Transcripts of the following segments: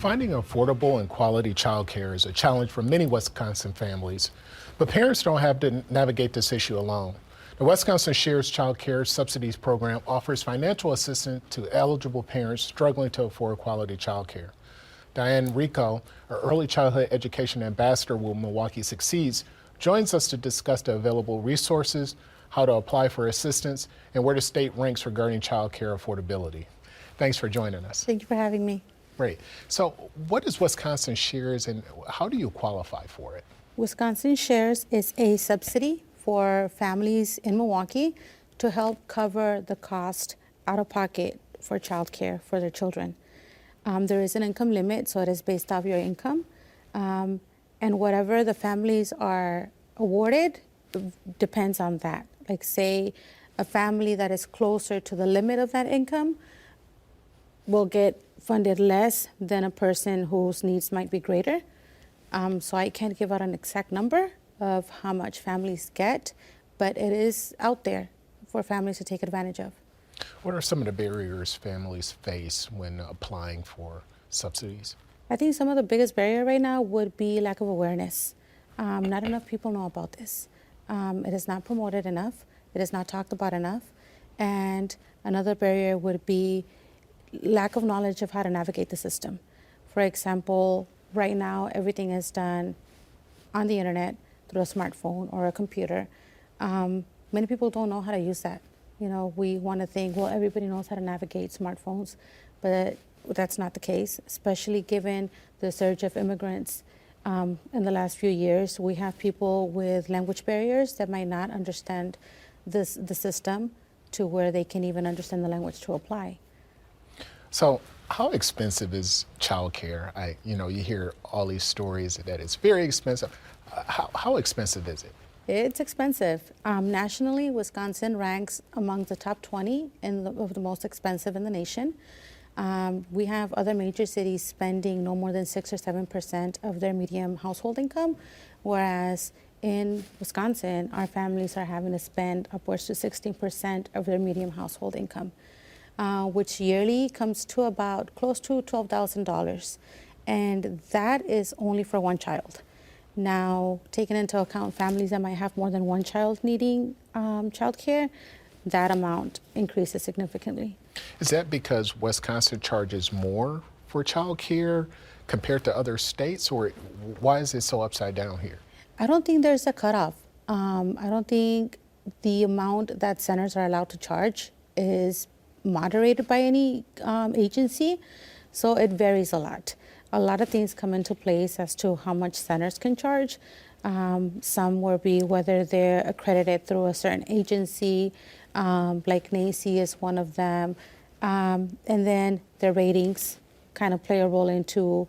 Finding affordable and quality childcare is a challenge for many Wisconsin families, but parents don't have to navigate this issue alone. The Wisconsin Shares Child Care Subsidies Program offers financial assistance to eligible parents struggling to afford quality child care. Diana Rico, our early childhood education ambassador with Milwaukee Succeeds, joins us to discuss the available resources, how to apply for assistance, and where the state ranks regarding child care affordability. Thanks for joining us. Thank you for having me. Great. So what is Wisconsin Shares and how do you qualify for it? Wisconsin Shares is a subsidy for families in Milwaukee to help cover the cost out of pocket for child care for their children. There is an income limit, so it is based off your income. And whatever the families are awarded depends on that. Like say a family that is closer to the limit of that income will get funded less than a person whose needs might be greater. So I can't give out an exact number of how much families get, but it is out there for families to take advantage of. What are some of the barriers families face when applying for subsidies? I think some of the biggest barrier right now would be lack of awareness. Not enough people know about this. It is not promoted enough. It is not talked about enough. And another barrier would be lack of knowledge of how to navigate the system. For example, right now everything is done on the internet through a smartphone or a computer. Many people don't know how to use that. You know, we want to think, well, everybody knows how to navigate smartphones, but that's not the case, especially given the surge of immigrants in the last few years. We have people with language barriers that might not understand the system to where they can even understand the language to apply. So how expensive is childcare? You hear all these stories that it's very expensive. How expensive is it? It's expensive. Nationally, Wisconsin ranks among the top 20 of the most expensive in the nation. We have other major cities spending no more than 6 or 7% of their median household income, whereas in Wisconsin, our families are having to spend upwards to 16% of their median household income, which yearly comes to about close to $12,000. And that is only for one child. Now, taking into account families that might have more than one child needing child care, that amount increases significantly. Is that because Wisconsin charges more for child care compared to other states, or why is it so upside down here? I don't think there's a cutoff. I don't think the amount that centers are allowed to charge is moderated by any agency, so it varies a lot. A lot of things come into place as to how much centers can charge. Some will be whether they're accredited through a certain agency, like NACI is one of them. And then the ratings kind of play a role into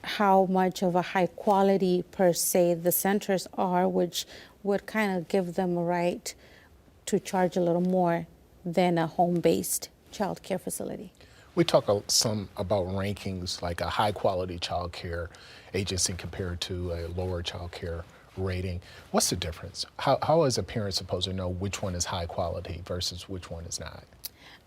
how much of a high quality per se the centers are, which would kind of give them a right to charge a little more than a home-based child care facility. We talk some about rankings, like a high quality child care agency compared to a lower child care rating. What's the difference? How is a parent supposed to know which one is high quality versus which one is not?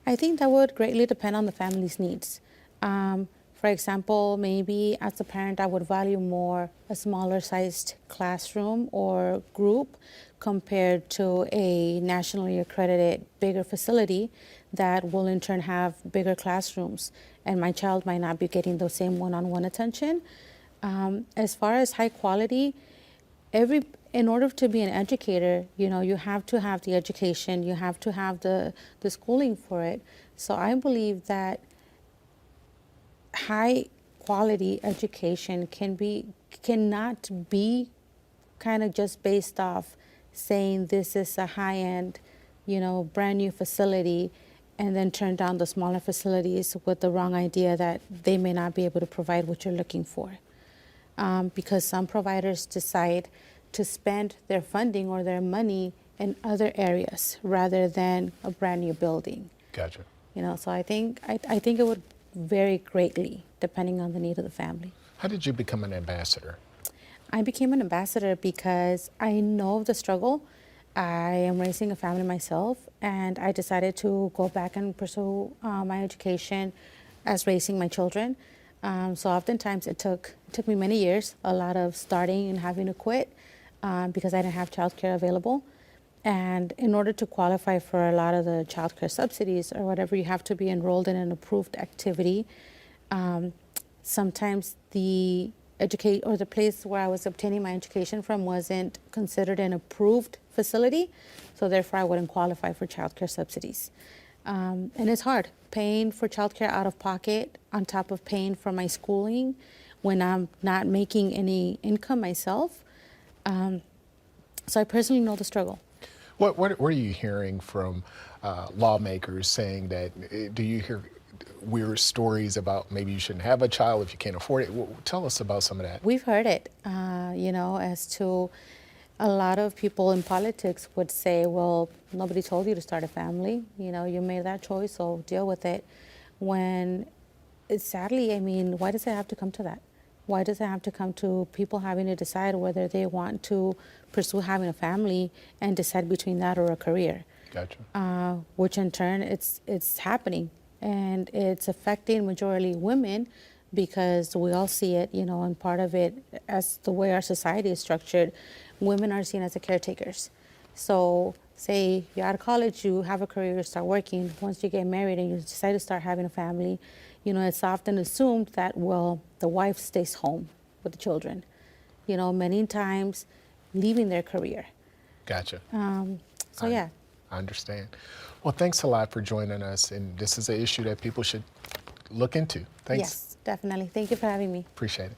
I think that would greatly depend on the family's needs. For example, maybe as a parent, I would value more a smaller sized classroom or group compared to a nationally accredited bigger facility that will in turn have bigger classrooms, and my child might not be getting the same one-on-one attention. As far as high quality, in order to be an educator, you have to have the education, you have to have the schooling for it. So I believe that high quality education cannot be kind of just based off saying this is a high-end, brand new facility, and then turn down the smaller facilities with the wrong idea that they may not be able to provide what you're looking for. Because some providers decide to spend their funding or their money in other areas rather than a brand new building. Gotcha. So I think it would vary greatly depending on the need of the family. How did you become an ambassador? I became an ambassador because I know the struggle. I am raising a family myself, and I decided to go back and pursue my education as raising my children. So oftentimes it took me many years, a lot of starting and having to quit because I didn't have childcare available. And in order to qualify for a lot of the childcare subsidies or whatever, you have to be enrolled in an approved activity. Sometimes the the place where I was obtaining my education from wasn't considered an approved facility, so therefore I wouldn't qualify for childcare subsidies. And it's hard paying for childcare out of pocket on top of paying for my schooling when I'm not making any income myself. So I personally know the struggle. What are you hearing from lawmakers saying that? Do you hear weird stories about maybe you shouldn't have a child if you can't afford it? Tell us about some of that. We've heard it, as to a lot of people in politics would say, well, nobody told you to start a family. You made that choice, so deal with it. When sadly, why does it have to come to that? Why does it have to come to people having to decide whether they want to pursue having a family and decide between that or a career? Gotcha. Which in turn, it's happening. And it's affecting majority women because we all see it, and part of it, as the way our society is structured, women are seen as the caretakers. So say you're out of college, you have a career, you start working. Once you get married and you decide to start having a family, it's often assumed that, well, the wife stays home with the children, many times leaving their career. Gotcha. Yeah. I understand. Well, thanks a lot for joining us, and this is an issue that people should look into. Thanks. Yes, definitely. Thank you for having me. Appreciate it.